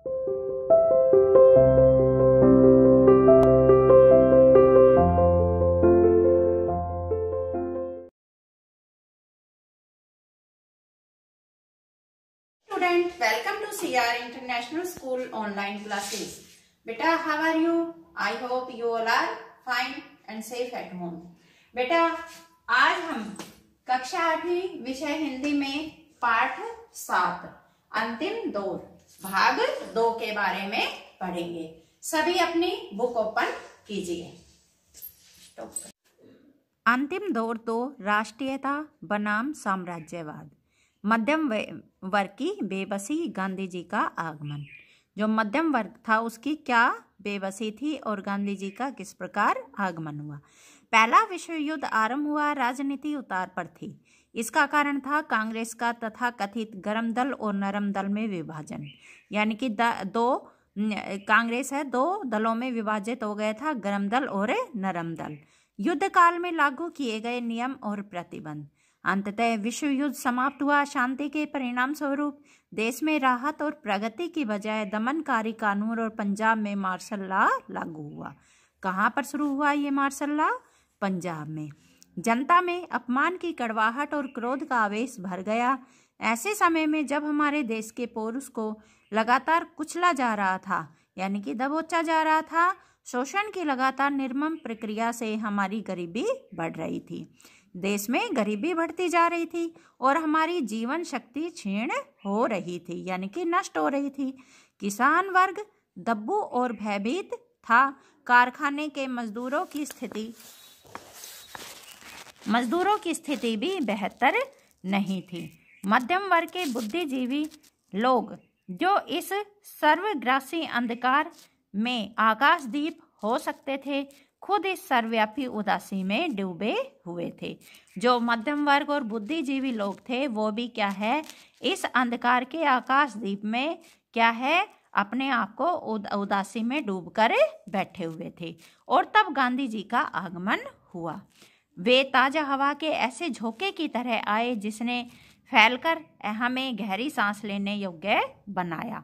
Student, welcome to CR International School online classes. बेटा, how are you? I hope you all are fine and safe at home. बेटा, आज हम कक्षा 8वीं विषय हिंदी में पाठ 7 अंतिम दौर भाग 2 के बारे में पढ़ेंगे। सभी अपनी बुक ओपन कीजिए। अंतिम दौर तो राष्ट्रीयता बनाम साम्राज्यवाद, मध्यम वर्ग की बेबसी, गांधी जी का आगमन। जो मध्यम वर्ग था उसकी क्या बेबसी थी और गांधी जी का किस प्रकार आगमन हुआ। पहला विश्व युद्ध आरंभ हुआ, राजनीति उतार पर थी। इसका कारण था कांग्रेस का तथा कथित गर्म दल और नरम दल में विभाजन, यानी कि कांग्रेस है दो दलों में विभाजित हो गया था, गर्म दल और नरम दल। युद्ध काल में लागू किए गए नियम और प्रतिबंध। अंततः विश्व युद्ध समाप्त हुआ। शांति के परिणाम स्वरूप देश में राहत और प्रगति की बजाय दमनकारी कानून और पंजाब में मार्शल लॉ लागू हुआ। कहाँ पर शुरू हुआ ये मार्शल लॉ? पंजाब में। जनता में अपमान की कड़वाहट और क्रोध का आवेश भर गया। ऐसे समय में जब हमारे देश के पुरुष को लगातार कुचला जा रहा था, यानी कि दबोचा जा रहा था, शोषण की लगातार निर्मम प्रक्रिया से हमारी गरीबी बढ़ रही थी। देश में गरीबी बढ़ती जा रही थी और हमारी जीवन शक्ति क्षीण हो रही थी, यानी कि नष्ट हो रही थी। किसान वर्ग दब्बू और भयभीत था। कारखाने के मजदूरों की स्थिति भी बेहतर नहीं थी। मध्यम वर्ग के बुद्धिजीवी लोग जो इस सर्वग्रासी अंधकार में आकाशदीप हो सकते थे, खुद इस सर्वव्यापी उदासी में डूबे हुए थे। जो मध्यम वर्ग और बुद्धिजीवी लोग थे वो भी क्या है, इस अंधकार के आकाशदीप में क्या है, अपने आप को उदासी में डूबकर बैठे हुए थे। और तब गांधी जी का आगमन हुआ। वे ताजा हवा के ऐसे झोंके की तरह आए जिसने फैलकर हमें गहरी सांस लेने योग्य बनाया।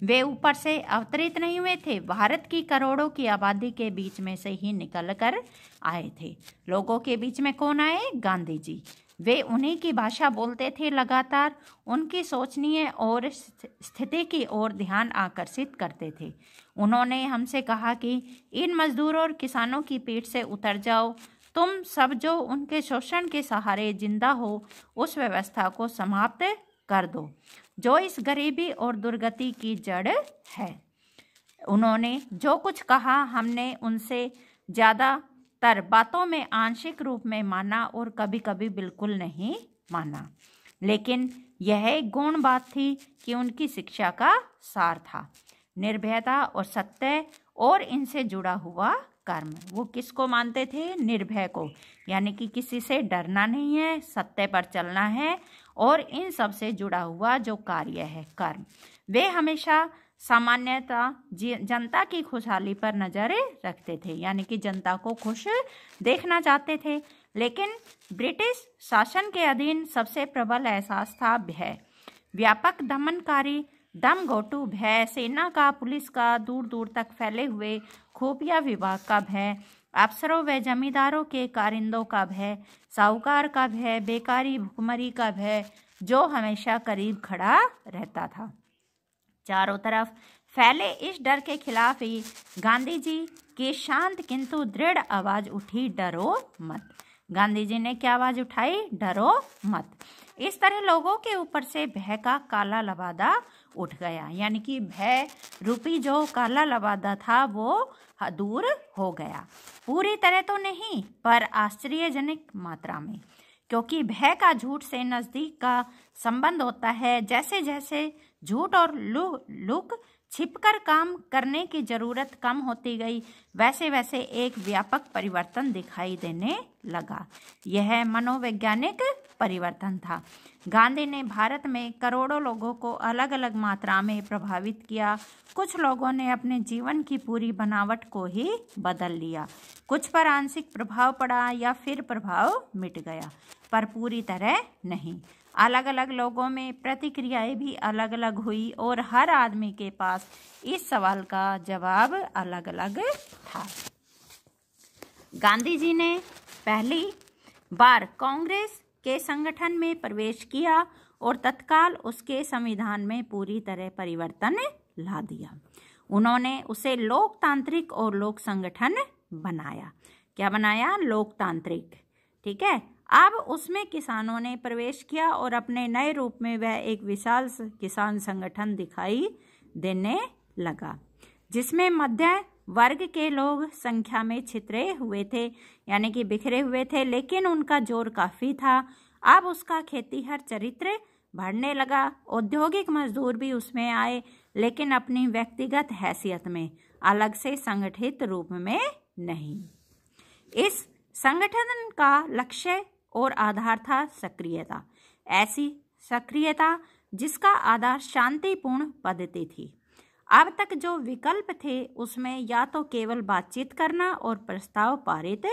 वे ऊपर से अवतरित नहीं हुए थे, भारत की करोड़ों की आबादी के बीच में से ही निकल कर आए थे। लोगों के बीच में कौन आए? गांधी जी। वे उन्हीं की भाषा बोलते थे, लगातार उनकी सोचनीय और स्थिति की ओर ध्यान आकर्षित करते थे। उन्होंने हमसे कहा कि इन मजदूरों और किसानों की पीठ से उतर जाओ। तुम सब जो उनके शोषण के सहारे जिंदा हो, उस व्यवस्था को समाप्त कर दो जो इस गरीबी और दुर्गति की जड़ है। उन्होंने जो कुछ कहा हमने उनसे ज़्यादातर बातों में आंशिक रूप में माना और कभी कभी बिल्कुल नहीं माना, लेकिन यह एक गौण बात थी कि उनकी शिक्षा का सार था निर्भयता और सत्य और इनसे जुड़ा हुआ कर्म। वो किसको मानते थे? निर्भय को, यानी कि किसी से डरना नहीं है, सत्य पर चलना है और इन सब से जुड़ा हुआ जो कार्य है कर्म। वे हमेशा सामान्यता जनता की खुशहाली पर नजर रखते थे, यानी कि जनता को खुश देखना चाहते थे। लेकिन ब्रिटिश शासन के अधीन सबसे प्रबल एहसास था भय। व्यापक दमनकारी दमघोटू भय, सेना का, पुलिस का, दूर दूर तक फैले हुए खुफिया विभाग का भय, अफसरों व जमींदारों के कारिंदों का भय, साहूकार का भय, बेकारी भुखमरी का भय जो हमेशा करीब खड़ा रहता था। चारों तरफ फैले इस डर के खिलाफ ही गांधी जी की शांत किंतु दृढ़ आवाज उठी, डरो मत। गांधी जी ने क्या आवाज उठाई? डरो मत। इस तरह लोगों के ऊपर से भय का काला लबादा उठ गया, यानी कि भय रूपी जो काला लबादा था वो दूर हो गया। पूरी तरह तो नहीं, पर आश्चर्यजनक मात्रा में, क्योंकि भय का झूठ से नजदीक का संबंध होता है। जैसे जैसे झूठ और लुक छिपकर काम करने की जरूरत कम होती गई, वैसे वैसे एक व्यापक परिवर्तन दिखाई देने लगा। यह मनोवैज्ञानिक परिवर्तन था। गांधी ने भारत में करोड़ों लोगों को अलग अलग मात्रा में प्रभावित किया। कुछ लोगों ने अपने जीवन की पूरी बनावट को ही बदल लिया, कुछ पर आंशिक प्रभाव पड़ा या फिर प्रभाव मिट गया, पर पूरी तरह नहीं। अलग अलग लोगों में प्रतिक्रियाएं भी अलग अलग हुई और हर आदमी के पास इस सवाल का जवाब अलग अलग था। गांधी जी ने पहली बार कांग्रेस के संगठन में प्रवेश किया और तत्काल उसके संविधान में पूरी तरह परिवर्तन ला दिया। उन्होंने उसे लोकतांत्रिक और लोक संगठन बनाया। क्या बनाया? लोकतांत्रिक। ठीक है। अब उसमें किसानों ने प्रवेश किया और अपने नए रूप में वह एक विशाल किसान संगठन दिखाई देने लगा, जिसमें मध्य वर्ग के लोग संख्या में छितरे हुए थे, यानी कि बिखरे हुए थे, लेकिन उनका जोर काफी था। अब उसका खेतीहर चरित्र बढ़ने लगा। औद्योगिक मजदूर भी उसमें आए, लेकिन अपनी व्यक्तिगत हैसियत में, अलग से संगठित रूप में नहीं। इस संगठन का लक्ष्य और आधार था सक्रियता, ऐसी सक्रियता जिसका आधार शांतिपूर्ण पद्धति थी। अब तक जो विकल्प थे उसमें या तो केवल बातचीत करना और प्रस्ताव पारित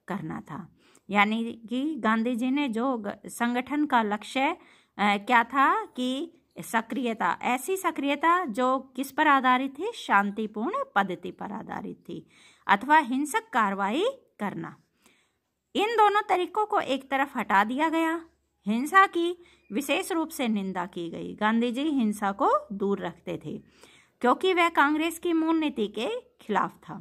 करना था। यानी कि गांधी जी ने जो संगठन का लक्ष्य क्या था कि सक्रियता, ऐसी सक्रियता जो किस पर आधारित थी? शांतिपूर्ण पद्धति पर आधारित थी, अथवा हिंसक कार्रवाई करना। इन दोनों तरीकों को एक तरफ हटा दिया गया। हिंसा की विशेष रूप से निंदा की गई। गांधी जी हिंसा को दूर रखते थे क्योंकि वह कांग्रेस की मूल नीति के खिलाफ था।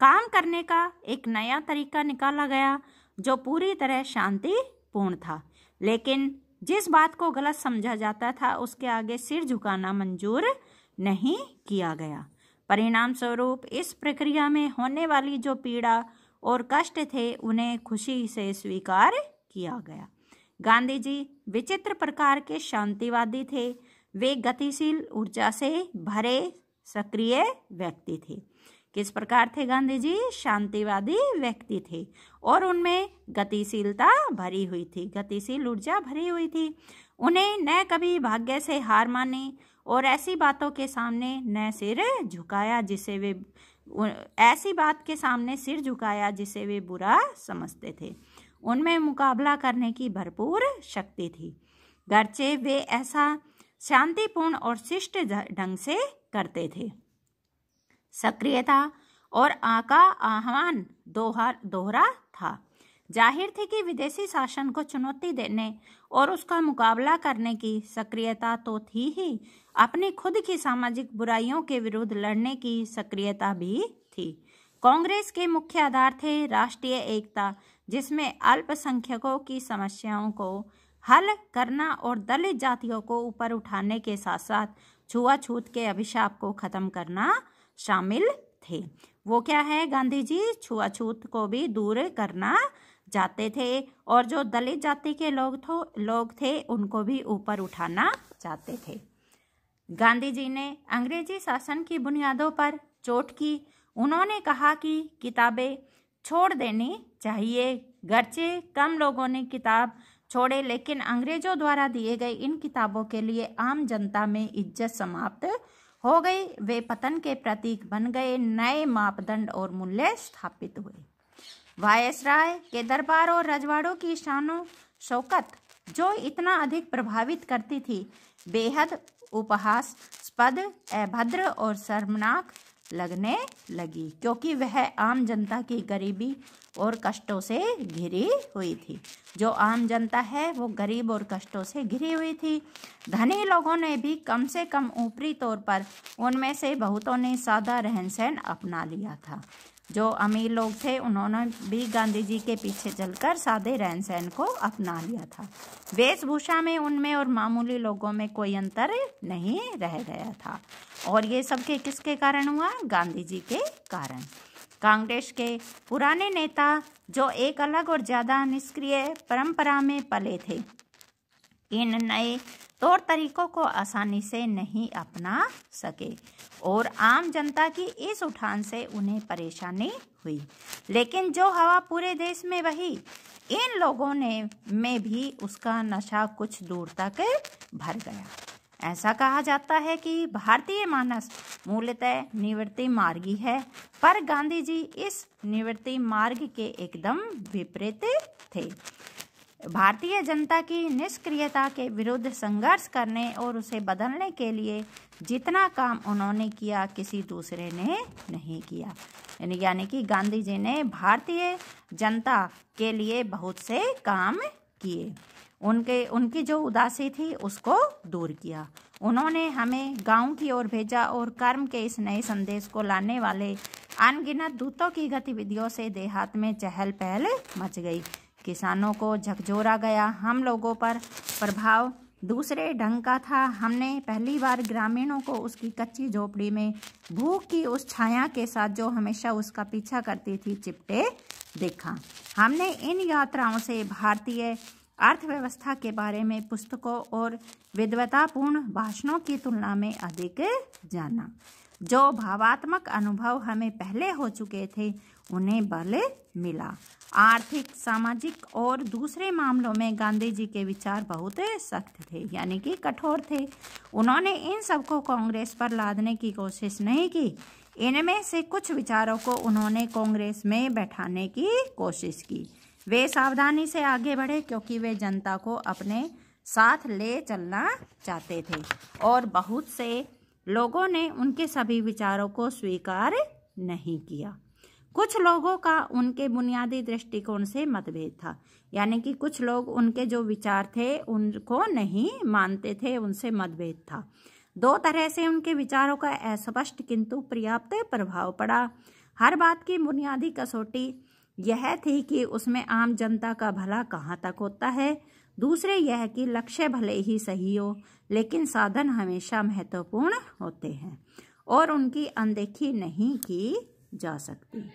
काम करने का एक नया तरीका निकाला गया जो पूरी तरह शांतिपूर्ण था, लेकिन जिस बात को गलत समझा जाता था उसके आगे सिर झुकाना मंजूर नहीं किया गया। परिणाम स्वरूप इस प्रक्रिया में होने वाली जो पीड़ा और कष्ट थे उन्हें खुशी से स्वीकार किया गया। गांधी जी विचित्र प्रकार के शांतिवादी थे। वे गतिशील ऊर्जा से भरे सक्रिय व्यक्ति थे। किस प्रकार थे गांधी जी? शांतिवादी व्यक्ति थे और उनमें गतिशीलता भरी हुई थी, गतिशील ऊर्जा भरी हुई थी। उन्हें न कभी भाग्य से हार मानी और ऐसी बातों के सामने न सिर झुकाया जिसे वे ऐसी बात के सामने सिर झुकाया जिसे वे बुरा समझते थे। उनमें मुकाबला करने की भरपूर शक्ति थी, गर्चे वे ऐसा शांतिपूर्ण और शिष्ट ढंग से करते थे। सक्रियता और आका आह्वान दोहरा था। जाहिर थी कि विदेशी शासन को चुनौती देने और उसका मुकाबला करने की सक्रियता तो थी ही, अपनी खुद की सामाजिक बुराइयों के विरुद्ध लड़ने की सक्रियता भी थी। कांग्रेस के मुख्य आधार थे राष्ट्रीय एकता, जिसमें अल्पसंख्यकों की समस्याओं को हल करना और दलित जातियों को ऊपर उठाने के साथ साथ छुआछूत के अभिशाप को खत्म करना शामिल थे। वो क्या है? गांधी जी छुआछूत को भी दूर करना चाहते थे और जो दलित जाति के लोग थे उनको भी ऊपर उठाना चाहते थे। गांधी जी ने अंग्रेजी शासन की बुनियादों पर चोट की। उन्होंने कहा कि किताबें छोड़ देनी चाहिए। गर्चे कम लोगों ने किताब छोड़े, लेकिन अंग्रेजों द्वारा दिए गए इन किताबों के लिए आम जनता में इज्जत समाप्त हो गई। वे पतन के प्रतीक बन गए। नए मापदंड और मूल्य स्थापित हुए। वायसराय के दरबार और रजवाड़ों की शानो शौकत जो इतना अधिक प्रभावित करती थी, बेहद उपहासास्पद, अभद्र और शर्मनाक लगने लगी, क्योंकि वह आम जनता की गरीबी और कष्टों से घिरी हुई थी। जो आम जनता है वो गरीब और कष्टों से घिरी हुई थी। धनी लोगों ने भी कम से कम ऊपरी तौर पर, उनमें से बहुतों ने सादा रहन सहन अपना लिया था। जो अमीर लोग थे उन्होंने भी गांधी जी के पीछे चलकर सादे रहन सहन को अपना लिया था। वेशभूषा में उनमें और मामूली लोगों में कोई अंतर नहीं रह गया था। और ये सब के किसके कारण हुआ? गांधी जी के कारण। कांग्रेस के पुराने नेता जो एक अलग और ज़्यादा निष्क्रिय परंपरा में पले थे, इन नए तौर तरीकों को आसानी से नहीं अपना सके और आम जनता की इस उठान से उन्हें परेशानी हुई। लेकिन जो हवा पूरे देश में बही, इन लोगों में भी उसका नशा कुछ दूर तक भर गया। ऐसा कहा जाता है कि भारतीय मानस मूलतः निवृत्ति मार्गी है, पर गांधी जी इस निवृत्ति मार्ग के एकदम विपरीत थे। भारतीय जनता की निष्क्रियता के विरुद्ध संघर्ष करने और उसे बदलने के लिए जितना काम उन्होंने किया किसी दूसरे ने नहीं किया। यानी कि गांधी जी ने भारतीय जनता के लिए बहुत से काम किए, उनकी जो उदासी थी उसको दूर किया। उन्होंने हमें गांव की ओर भेजा और कर्म के इस नए संदेश को लाने वाले अनगिनत दूतों की गतिविधियों से देहात में चहल पहल मच गई। किसानों को झकझोरा गया। हम लोगों पर प्रभाव दूसरे ढंग का था। हमने पहली बार ग्रामीणों को उसकी कच्ची झोपड़ी में भूख की उस छाया के साथ जो हमेशा उसका पीछा करती थी चिपटे देखा। हमने इन यात्राओं से भारतीय अर्थव्यवस्था के बारे में पुस्तकों और विद्वतापूर्ण भाषणों की तुलना में अधिक जाना। जो भावात्मक अनुभव हमें पहले हो चुके थे उन्हें बल मिला। आर्थिक, सामाजिक और दूसरे मामलों में गांधी जी के विचार बहुत सख्त थे, यानी कि कठोर थे। उन्होंने इन सबको कांग्रेस पर लादने की कोशिश नहीं की। इनमें से कुछ विचारों को उन्होंने कांग्रेस में बैठाने की कोशिश की। वे सावधानी से आगे बढ़े क्योंकि वे जनता को अपने साथ ले चलना चाहते थे और बहुत से लोगों ने उनके सभी विचारों को स्वीकार नहीं किया। कुछ लोगों का उनके बुनियादी दृष्टिकोण से मतभेद था, यानी कि कुछ लोग उनके जो विचार थे उनको नहीं मानते थे, उनसे मतभेद था। दो तरह से उनके विचारों का अस्पष्ट किंतु पर्याप्त प्रभाव पड़ा। हर बात की बुनियादी कसौटी यह थी कि उसमें आम जनता का भला कहाँ तक होता है। दूसरे यह कि लक्ष्य भले ही सही हो लेकिन साधन हमेशा महत्वपूर्ण होते हैं और उनकी अनदेखी नहीं की जा सकती।